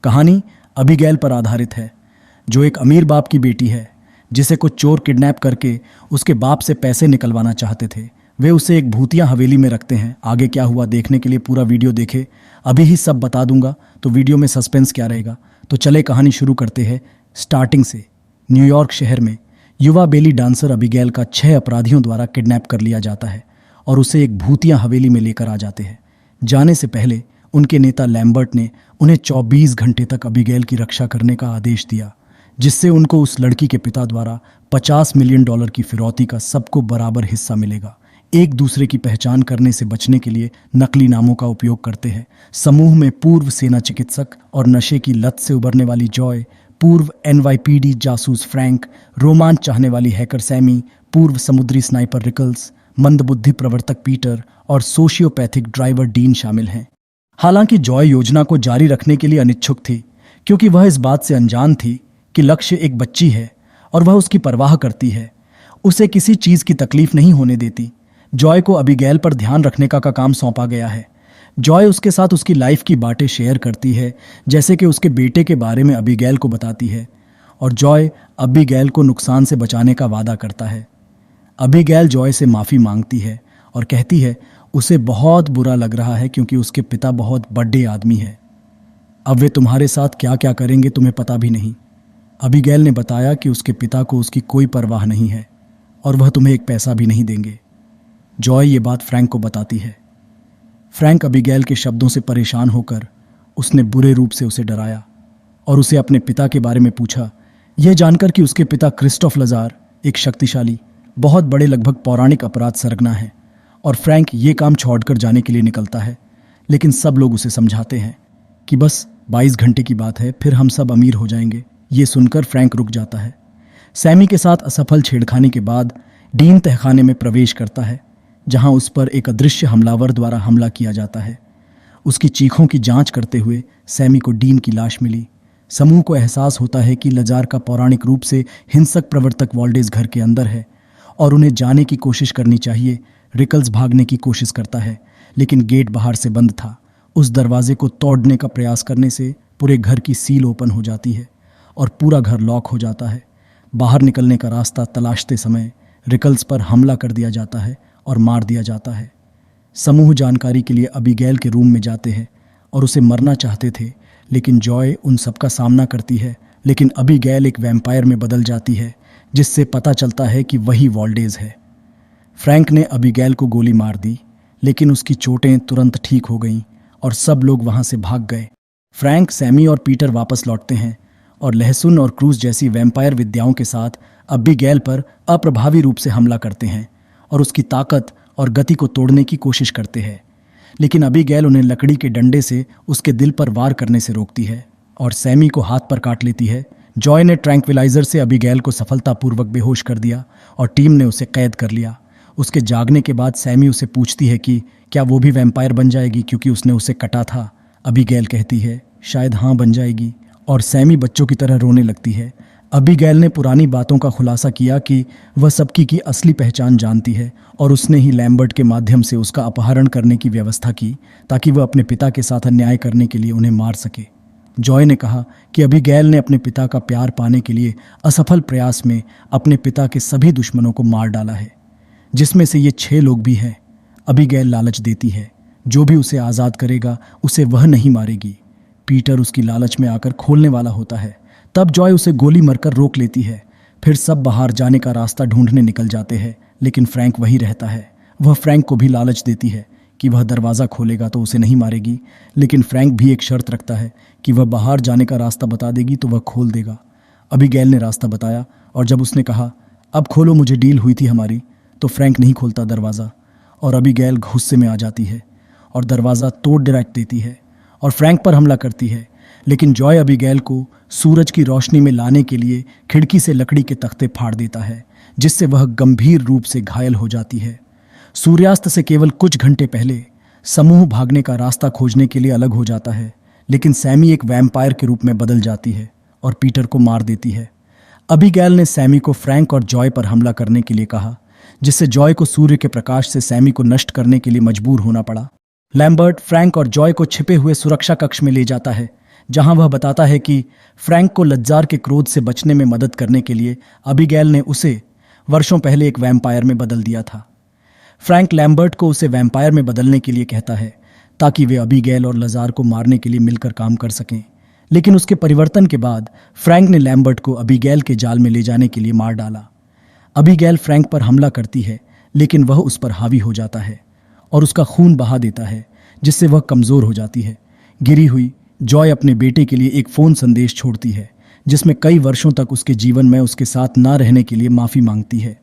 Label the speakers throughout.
Speaker 1: कहानी अबीगैल पर आधारित है, जो एक अमीर बाप की बेटी है जिसे कुछ चोर किडनैप करके उसके बाप से पैसे निकलवाना चाहते थे। वे उसे एक भूतिया हवेली में रखते हैं। आगे क्या हुआ देखने के लिए पूरा वीडियो देखे। अभी ही सब बता दूंगा तो वीडियो में सस्पेंस क्या रहेगा। तो चले कहानी शुरू करते हैं स्टार्टिंग से। न्यूयॉर्क शहर में युवा बेली डांसर अबीगैल का 6 अपराधियों द्वारा किडनैप कर लिया जाता है और उसे एक भूतिया हवेली में लेकर आ जाते हैं। जाने से पहले उनके नेता लैम्बर्ट ने उन्हें 24 घंटे तक अबीगैल की रक्षा करने का आदेश दिया, जिससे उनको उस लड़की के पिता द्वारा $50 मिलियन की फिरौती का सबको बराबर हिस्सा मिलेगा। एक दूसरे की पहचान करने से बचने के लिए नकली नामों का उपयोग करते हैं। समूह में पूर्व सेना चिकित्सक और नशे की लत से उबरने वाली जॉय, पूर्व NYPD जासूस फ्रैंक, रोमांच चाहने वाली हैकर सैमी, पूर्व समुद्री स्नाइपर रिकल्स, मंदबुद्धि प्रवर्तक पीटर और सोशियोपैथिक ड्राइवर डीन शामिल हैं। हालांकि जॉय योजना को जारी रखने के लिए अनिच्छुक थी, क्योंकि वह इस बात से अनजान थी कि लक्ष्य एक बच्ची है और वह उसकी परवाह करती है। उसे किसी चीज की तकलीफ नहीं होने देती। जॉय को अबीगैल पर ध्यान रखने का काम सौंपा गया है। जॉय उसके साथ उसकी लाइफ की बातें शेयर करती है, जैसे कि उसके बेटे के बारे में अबीगैल को बताती है, और जॉय अबीगैल को नुकसान से बचाने का वादा करता है। अबीगैल जॉय से माफ़ी मांगती है और कहती है उसे बहुत बुरा लग रहा है क्योंकि उसके पिता बहुत बड़े आदमी है। अब वे तुम्हारे साथ क्या क्या करेंगे तुम्हें पता भी नहीं। अबीगैल ने बताया कि उसके पिता को उसकी कोई परवाह नहीं है और वह तुम्हें एक पैसा भी नहीं देंगे। जॉय ये बात फ्रैंक को बताती है। फ्रैंक अबीगैल के शब्दों से परेशान होकर उसने बुरे रूप से उसे डराया और उसे अपने पिता के बारे में पूछा, यह जानकर कि उसके पिता क्रिस्टोफ लजार एक शक्तिशाली, बहुत बड़े, लगभग पौराणिक अपराध सरगना है। और फ्रैंक ये काम छोड़कर जाने के लिए निकलता है, लेकिन सब लोग उसे समझाते हैं कि बस 22 घंटे की बात है, फिर हम सब अमीर हो जाएंगे। ये सुनकर फ्रैंक रुक जाता है। सैमी के साथ असफल छेड़खानी के बाद डीन तहखाने में प्रवेश करता है, जहां उस पर एक अदृश्य हमलावर द्वारा हमला किया जाता है। उसकी चीखों की जांच करते हुए सैमी को डीन की लाश मिली। समूह को एहसास होता है कि लजार का पौराणिक रूप से हिंसक प्रवर्तक वॉल्डेज घर के अंदर है और उन्हें जाने की कोशिश करनी चाहिए। रिकल्स भागने की कोशिश करता है, लेकिन गेट बाहर से बंद था। उस दरवाजे को तोड़ने का प्रयास करने से पूरे घर की सील ओपन हो जाती है और पूरा घर लॉक हो जाता है। बाहर निकलने का रास्ता तलाशते समय रिकल्स पर हमला कर दिया जाता है और मार दिया जाता है। समूह जानकारी के लिए अबीगैल के रूम में जाते हैं और उसे मरना चाहते थे, लेकिन जॉय उन सबका सामना करती है। लेकिन अबीगैल एक वैम्पायर में बदल जाती है, जिससे पता चलता है कि वही वॉल्डेज है। फ्रैंक ने अबीगैल को गोली मार दी, लेकिन उसकी चोटें तुरंत ठीक हो गईं और सब लोग वहां से भाग गए। फ्रैंक, सैमी और पीटर वापस लौटते हैं और लहसुन और क्रूज जैसी वैम्पायर विद्याओं के साथ अबीगैल पर अप्रभावी रूप से हमला करते हैं और उसकी ताकत और गति को तोड़ने की कोशिश करते हैं। लेकिन अबीगैल उन्हें लकड़ी के डंडे से उसके दिल पर वार करने से रोकती है और सैमी को हाथ पर काट लेती है। जॉय ने ट्रैंक्विलाइजर से अबीगैल को सफलतापूर्वक बेहोश कर दिया और टीम ने उसे कैद कर लिया। उसके जागने के बाद सैमी उसे पूछती है कि क्या वो भी वैम्पायर बन जाएगी क्योंकि उसने उसे कटा था। अबीगैल कहती है शायद हाँ, बन जाएगी, और सैमी बच्चों की तरह रोने लगती है। अबीगैल ने पुरानी बातों का खुलासा किया कि वह सबकी की असली पहचान जानती है और उसने ही लैम्बर्ट के माध्यम से उसका अपहरण करने की व्यवस्था की ताकि वह अपने पिता के साथ अन्याय करने के लिए उन्हें मार सके। जॉय ने कहा कि अबीगैल ने अपने पिता का प्यार पाने के लिए असफल प्रयास में अपने पिता के सभी दुश्मनों को मार डाला है, जिसमें से ये 6 लोग भी हैं। अबीगैल लालच देती है, जो भी उसे आज़ाद करेगा उसे वह नहीं मारेगी। पीटर उसकी लालच में आकर खोलने वाला होता है। तब जॉय उसे गोली मारकर रोक लेती है। फिर सब बाहर जाने का रास्ता ढूंढने निकल जाते हैं, लेकिन फ्रैंक वहीं रहता है। वह फ्रैंक को भी लालच देती है कि वह दरवाज़ा खोलेगा तो उसे नहीं मारेगी, लेकिन फ्रैंक भी एक शर्त रखता है कि वह बाहर जाने का रास्ता बता देगी तो वह खोल देगा। अबीगैल ने रास्ता बताया और जब उसने कहा अब खोलो, मुझे डील हुई थी हमारी, तो फ्रैंक नहीं खोलता दरवाज़ा और अबीगैल गुस्से में आ जाती है और दरवाज़ा तोड़ डायरेक्ट देती है और फ्रैंक पर हमला करती है। लेकिन जॉय अबीगैल को सूरज की रोशनी में लाने के लिए खिड़की से लकड़ी के तख्ते फाड़ देता है, जिससे वह गंभीर रूप से घायल हो जाती है। सूर्यास्त से केवल कुछ घंटे पहले समूह भागने का रास्ता खोजने के लिए अलग हो जाता है, लेकिन सैमी एक वैम्पायर के रूप में बदल जाती है और पीटर को मार देती है। अबीगैल ने सैमी को फ्रैंक और जॉय पर हमला करने के लिए कहा, जिससे जॉय को सूर्य के प्रकाश से सैमी को नष्ट करने के लिए मजबूर होना पड़ा। लैम्बर्ट फ्रैंक और जॉय को छिपे हुए सुरक्षा कक्ष में ले जाता है, जहां वह बताता है कि फ्रैंक को लज्जार के क्रोध से बचने में मदद करने के लिए अबीगैल ने उसे वर्षों पहले एक वैम्पायर में बदल दिया था। फ्रैंक लैम्बर्ट को उसे वैम्पायर में बदलने के लिए कहता है ताकि वे अबीगैल और लजार को मारने के लिए मिलकर काम कर सकें। लेकिन उसके परिवर्तन के बाद फ्रैंक ने लैम्बर्ट को अबीगैल के जाल में ले जाने के लिए मार डाला। अबीगैल फ्रैंक पर हमला करती है, लेकिन वह उस पर हावी हो जाता है और उसका खून बहा देता है, जिससे वह कमज़ोर हो जाती है। गिरी हुई जॉय अपने बेटे के लिए एक फ़ोन संदेश छोड़ती है, जिसमें कई वर्षों तक उसके जीवन में उसके साथ ना रहने के लिए माफ़ी मांगती है।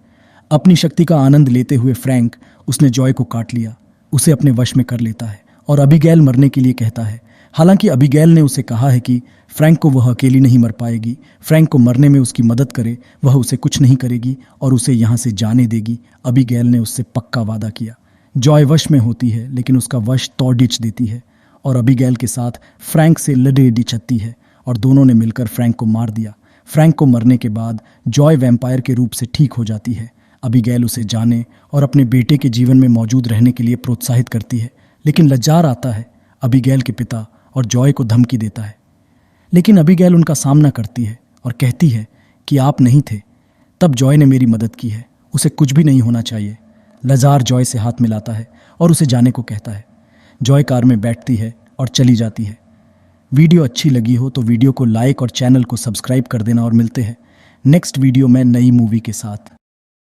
Speaker 1: अपनी शक्ति का आनंद लेते हुए फ्रैंक उसने जॉय को काट लिया, उसे अपने वश में कर लेता है और अबीगैल मरने के लिए कहता है। हालांकि अबीगैल ने उसे कहा है कि फ्रैंक को वह अकेली नहीं मर पाएगी, फ्रैंक को मरने में उसकी मदद करे, वह उसे कुछ नहीं करेगी और उसे यहाँ से जाने देगी। अबीगैल ने उससे पक्का वादा किया। जॉय वश में होती है, लेकिन उसका वश तोड़ देती है और अबीगैल के साथ फ्रैंक से लड़े डिचती है और दोनों ने मिलकर फ्रैंक को मार दिया। फ्रैंक को मरने के बाद जॉय वैम्पायर के रूप से ठीक हो जाती है। अबीगैल उसे जाने और अपने बेटे के जीवन में मौजूद रहने के लिए प्रोत्साहित करती है, लेकिन लज्जार आता है। अबीगैल के पिता और जॉय को धमकी देता है, लेकिन अबीगैल उनका सामना करती है और कहती है कि आप नहीं थे तब जॉय ने मेरी मदद की है, उसे कुछ भी नहीं होना चाहिए। लजार जॉय से हाथ मिलाता है और उसे जाने को कहता है। जॉय कार में बैठती है और चली जाती है। वीडियो अच्छी लगी हो तो वीडियो को लाइक और चैनल को सब्सक्राइब कर देना और मिलते हैं नेक्स्ट वीडियो में नई मूवी के साथ।